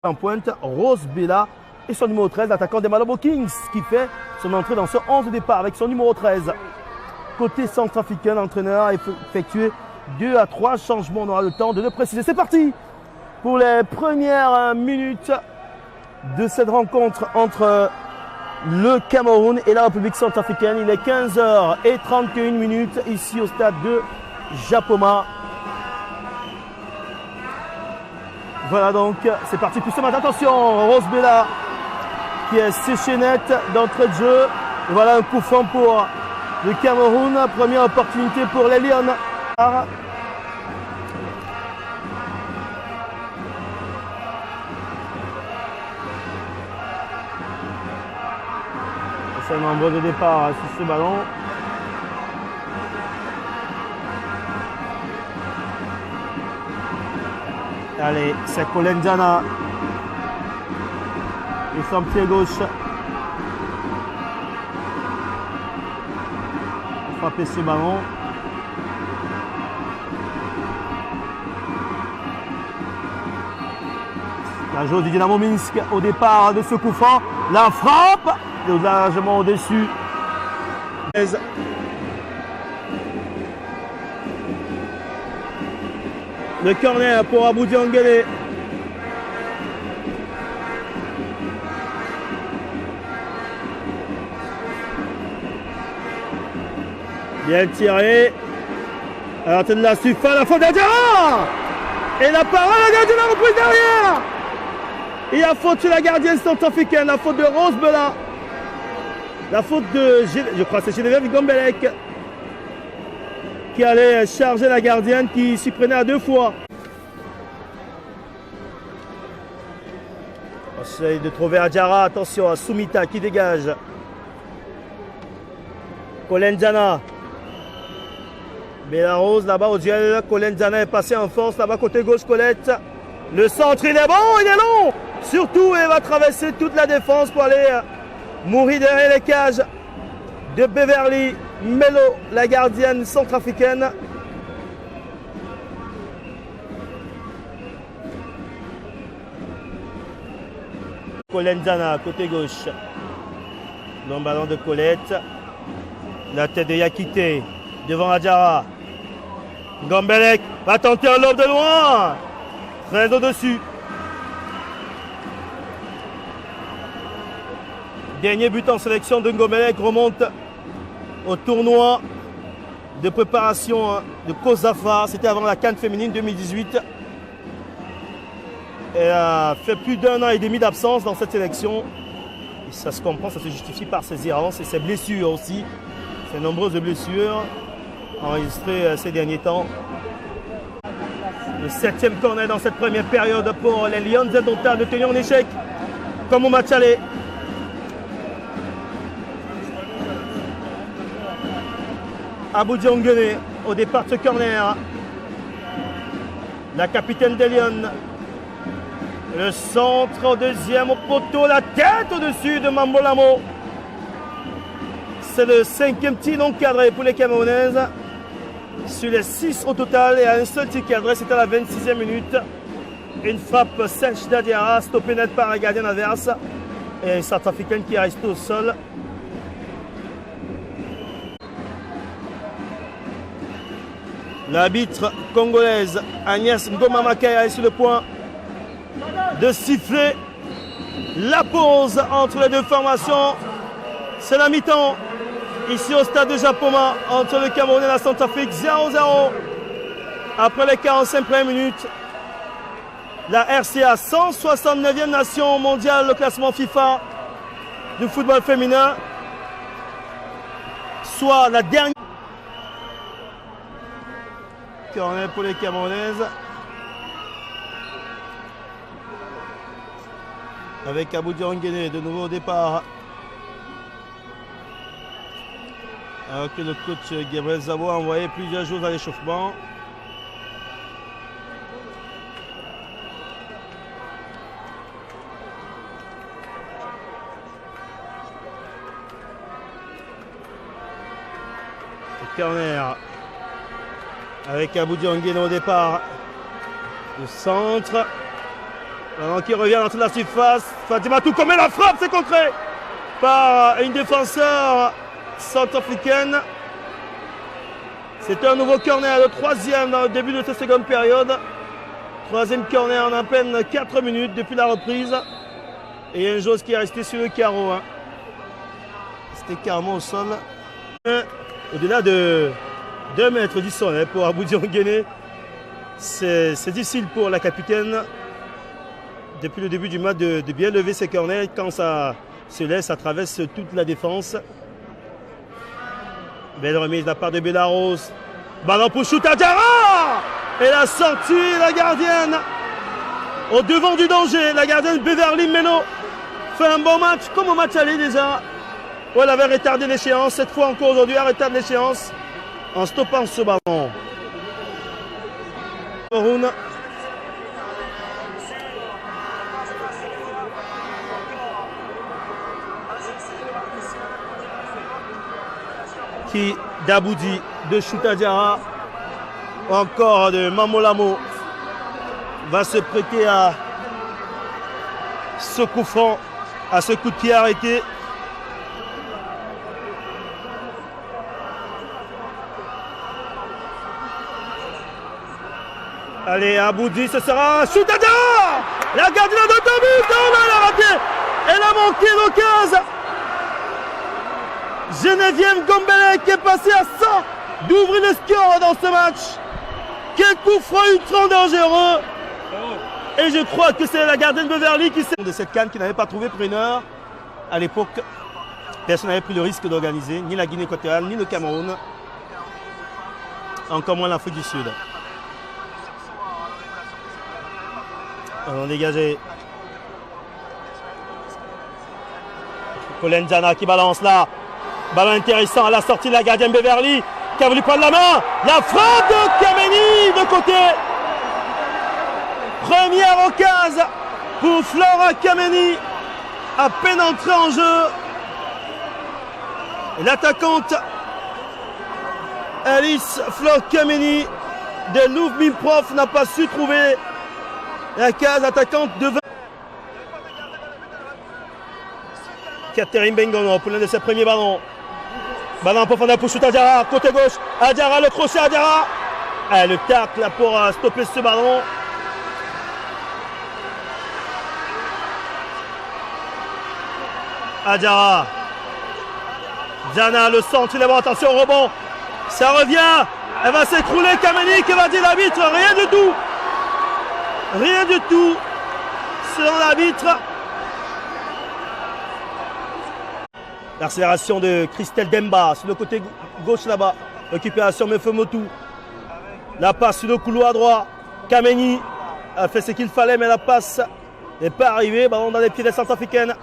En pointe, Rose Bella et son numéro 13, l'attaquant des Malabo Kings, qui fait son entrée dans ce 11 de départ avec son numéro 13. Côté centrafricain, l'entraîneur a effectué 2 à 3 changements. On aura le temps de le préciser. C'est parti pour les premières minutes de cette rencontre entre le Cameroun et la République centrafricaine. Il est 15h31 ici au stade de Japoma. Voilà donc, c'est parti pour ce match. Attention, Rose Bella qui est séché net d'entrée de jeu. Et voilà un coup franc pour le Cameroun. Première opportunité pour les Lions. C'est un nombre de départ sur ce ballon. Allez, c'est Kolendjana. Et son pied gauche. Frapper ce ballon. La joueur du Dynamo Minsk au départ de ce coup franc. La frappe. Largement au-dessus. Le corner pour Abou Diangele. Bien tiré. Alors de la Sufa, la faute d'Adjara. Et la parole, la gardienne a repris derrière. Il y a faute sur la gardienne centrafricaine, la faute de Rose Bella. La faute de, je crois que c'est Geneviève Gombelec qui allait charger la gardienne qui s'y prenait à 2 fois. On essaye de trouver Adjara, attention à Soumita qui dégage. Kolendjana. Belarose là-bas au duel, Kolendjana est passé en force là-bas côté gauche, Colette. Le centre il est bon, il est long. Surtout il va traverser toute la défense pour aller mourir derrière les cages de Beverly Melo, la gardienne centrafricaine. Kolendjana, côté gauche. Long ballon de Colette. La tête de Yakite devant Adjara. Gombelec va tenter un lob de loin. Très au-dessus. Dernier but en sélection de Gombelec remonte au tournoi de préparation de Kosafa. C'était avant la CAN féminine 2018. Elle a fait plus d'1 an et demi d'absence dans cette sélection. Et ça se comprend, ça se justifie par ses errances et ses blessures aussi. Ses nombreuses blessures enregistrées ces derniers temps. Le 7e corner dans cette première période pour les Lions indomptables de tenir en échec comme au match aller. Abou Diangele au départ de ce corner. La capitaine des Lions. Le centre au deuxième au poteau. La tête au-dessus de Mambolamo. C'est le 5e tir non cadré pour les Camerounaises. Sur les 6 au total et à un seul tir cadré, c'était à la 26e minute. Une frappe sèche d'Adiara, stoppée net par un gardien adverse. Et une centrafricaine qui est restée au sol. L'arbitre congolaise Agnès Ngoma Makaya est sur le point de siffler la pause entre les deux formations. C'est la mi-temps ici au stade de Japoma entre le Cameroun et la Centrafrique. 0-0 après les 45 premières minutes. La RCA, 169e nation mondiale au classement FIFA du football féminin, soit la dernière. Corner pour les Camerounaises. Avec Abou Diangele de nouveau au départ. Alors que le coach Gabriel Zabo a envoyé plusieurs joueurs à l'échauffement. Le corner. Avec Abou Diangele au départ. Le centre. Ballon qui revient dans toute la surface. Fatima tout comme la frappe, c'est contré par une défenseur centrafricaine. C'est un nouveau corner, le troisième dans le début de cette seconde période. Troisième corner en à peine 4 minutes depuis la reprise. Et un joueur qui est resté sur le carreau. Hein. C'était carrément au sol. Au-delà de 2 mètres du sol hein, pour Aboudi Onguéné. C'est difficile pour la capitaine depuis le début du match de bien lever ses corners. Quand ça se laisse, ça traverse toute la défense. Belle remise de la part de Belarus. Ballon pour Chouta Diarra. Et la sortie, la gardienne au devant du danger. La gardienne Beverly Meno fait un bon match, comme au match aller déjà. Où elle avait retardé l'échéance. Cette fois encore aujourd'hui, elle retarde l'échéance en stoppant ce ballon. Qui d'Aboudi, de Chouta Diarra, encore de Mamolamo va se prêter à ce coup franc, à ce coup de pied arrêté. Allez, Aboudi, ce sera Chouta Diarra. La gardienne de Tobi, elle a raté. Elle a manqué l'occasion. Geneviève Gombele qui est passée à 100 d'ouvrir le score dans ce match. Quel coup franc ultra dangereux. Et je crois que c'est la gardienne Beverly qui s'est de cette canne qui n'avait pas trouvé preneur. À l'époque, personne n'avait pris le risque d'organiser, ni la Guinée équatoriale, ni le Cameroun. Encore moins l'Afrique du Sud. On dégagé. Colin Jana qui balance là. Ballon intéressant à la sortie de la gardienne Beverly qui a voulu prendre la main. La frappe de Kameni de côté. Première occasion pour Flora Kameni. À peine entrée en jeu. Et l'attaquante Alice Flora Kameni de Louvre Prof n'a pas su trouver la case attaquante de 20. Catherine Bengono pour l'un de ses premiers ballons. Ballon en profondeur pour Chouta Diarra, côté gauche. Adiara, le crochet Adiara. Le tacle pour stopper ce ballon. Adiara. Diana, le centre, il est bon, attention au rebond. Ça revient. Elle va s'écrouler. Kameni qui va dire l'arbitre. Rien du tout. Rien du tout. Selon l'arbitre. L'accélération de Christelle Demba sur le côté gauche là-bas. Récupération Mefemotu. La passe sur le couloir droit. Kameni a fait ce qu'il fallait, mais la passe n'est pas arrivée. Ballon dans les pieds des Centrafricaines.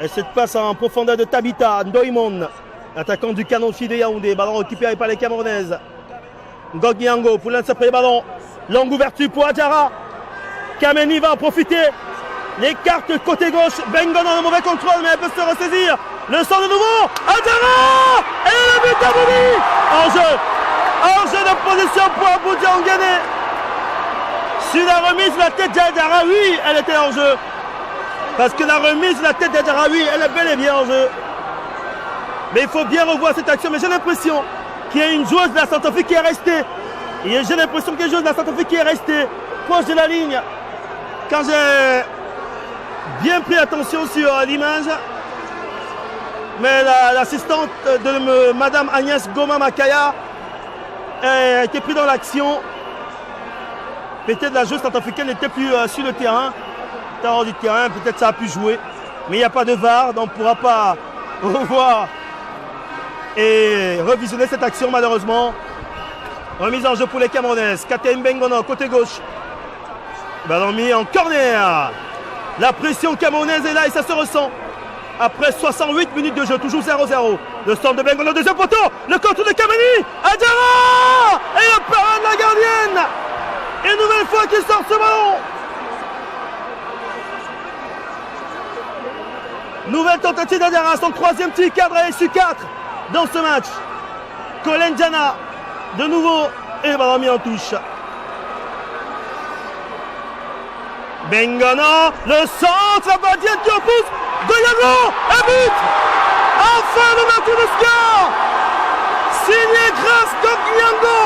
Et cette passe en profondeur de Tabitha Ndoimon, attaquant du Kanofi de Yaoundé. Ballon récupéré par les Camerounaises. Ngogniango pour l'un de ses premiers ballons. Longue ouverture pour Adjara. Kameni va en profiter. Les cartes côté gauche. Bengon dans le mauvais contrôle, mais elle peut se ressaisir. Le sort de nouveau. Adjara. Et le but d'Aboudi. En jeu. En jeu de position pour Aboudi Onguéné. Sur la remise de la tête d'Adjara, oui, elle était en jeu. Parce que la remise de la tête d'Adjara, oui, elle est bel et bien en jeu. Mais il faut bien revoir cette action. Mais j'ai l'impression qu'il y a une joueuse de la Centrafrique qui est restée. Et j'ai l'impression qu'il y a une joueuse de la Centrafrique qui est restée proche de la ligne. Quand j'ai bien pris attention sur l'image, mais l'assistante de Madame Agnès Goma Makaya a été prise dans l'action. Peut-être la joueuse centrafricaine n'était plus sur le terrain. Hors du terrain, peut-être ça a pu jouer. Mais il n'y a pas de VAR, donc on ne pourra pas revoir et revisionner cette action malheureusement. Remise en jeu pour les Camerounaises. Catherine Bengono, côté gauche. Ballon mis en corner. La pression camerounaise est là et ça se ressent. Après 68 minutes de jeu, toujours 0-0. Le centre de Bengono, deuxième poteau. Le contre de Kameni. Adjara. Et le parade de la gardienne. Une nouvelle fois qu'il sort ce ballon. Nouvelle tentative d'Adjara, son troisième petit cadre à SU 4 dans ce match. Colin Jana, de nouveau, et ballon mis en touche. Bengana, le centre, la Badienne qui repousse. Goliago, un but. Enfin le matou de score. Signé Grace Gogniango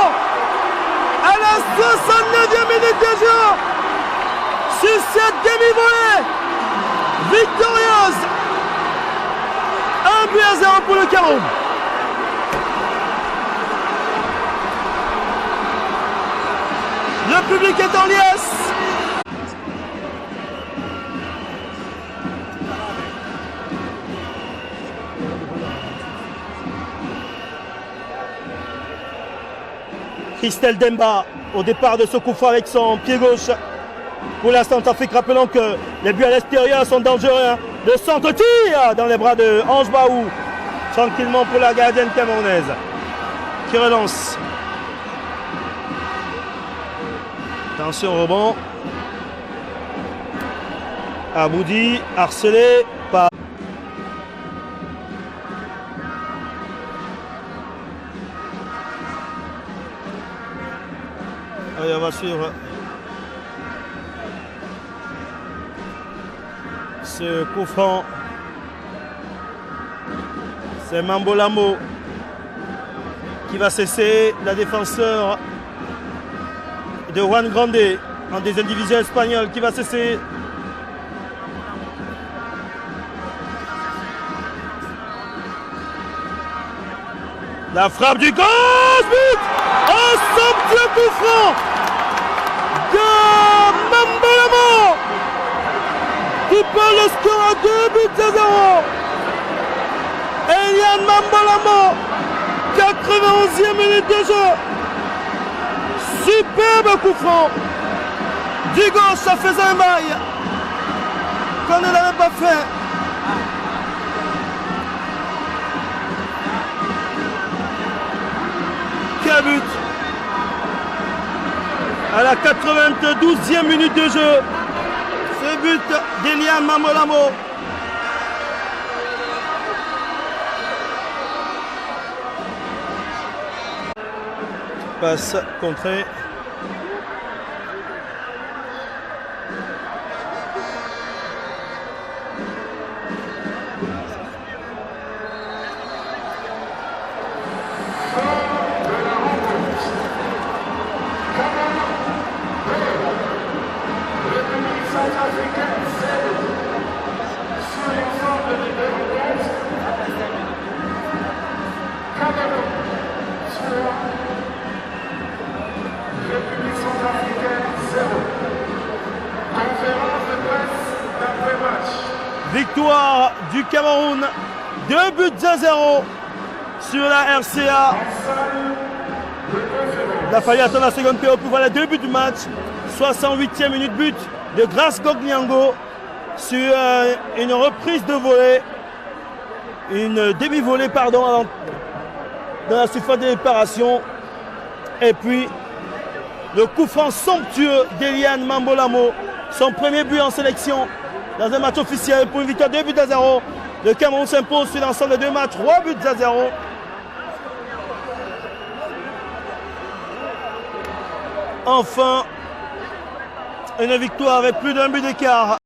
à la 69e minute de jeu. Sur cette demi-volée victorieuse. 1-0 pour le Cameroun. Le public est en liesse. Christelle Demba au départ de ce coup franc avec son pied gauche. Pour la Centrafrique, rappelons que les buts à l'extérieur sont dangereux. Le centre tire dans les bras de Ange Baou. Tranquillement pour la gardienne camerounaise qui relance. Attention au rebond. Aboudi harcelé par... Allez, on va suivre ce coup franc. C'est Mambolamo qui va cesser la défenseur de Juan Grande en deuxième division espagnole qui va cesser. La frappe du gauche, but! Un somptueux coup franc de Mambolamo qui porte le score à 2-0. Eliane Mambolamo, 91e minute de jeu. Superbe coup franc du gauche, ça faisait un bail qu'on ne l'avait pas fait. Quel but! À la 92e minute de jeu, ce but d'Eliane Mambolamo. Passe contrée. Victoire du Cameroun, 2-0 sur la RCA. Il a fallu attendre la seconde période pour voir les 2 buts du match. 68e minute, but de Grace Gogniango sur une reprise de volée. Une demi-volée, pardon, dans la surface de réparation. Et puis, le coup franc somptueux d'Eliane Mambolamo. Son premier but en sélection dans un match officiel pour une victoire 2-0. Le Cameroun s'impose sur l'ensemble des 2 matchs, 3-0. Enfin, une victoire avec plus d'1 but d'écart.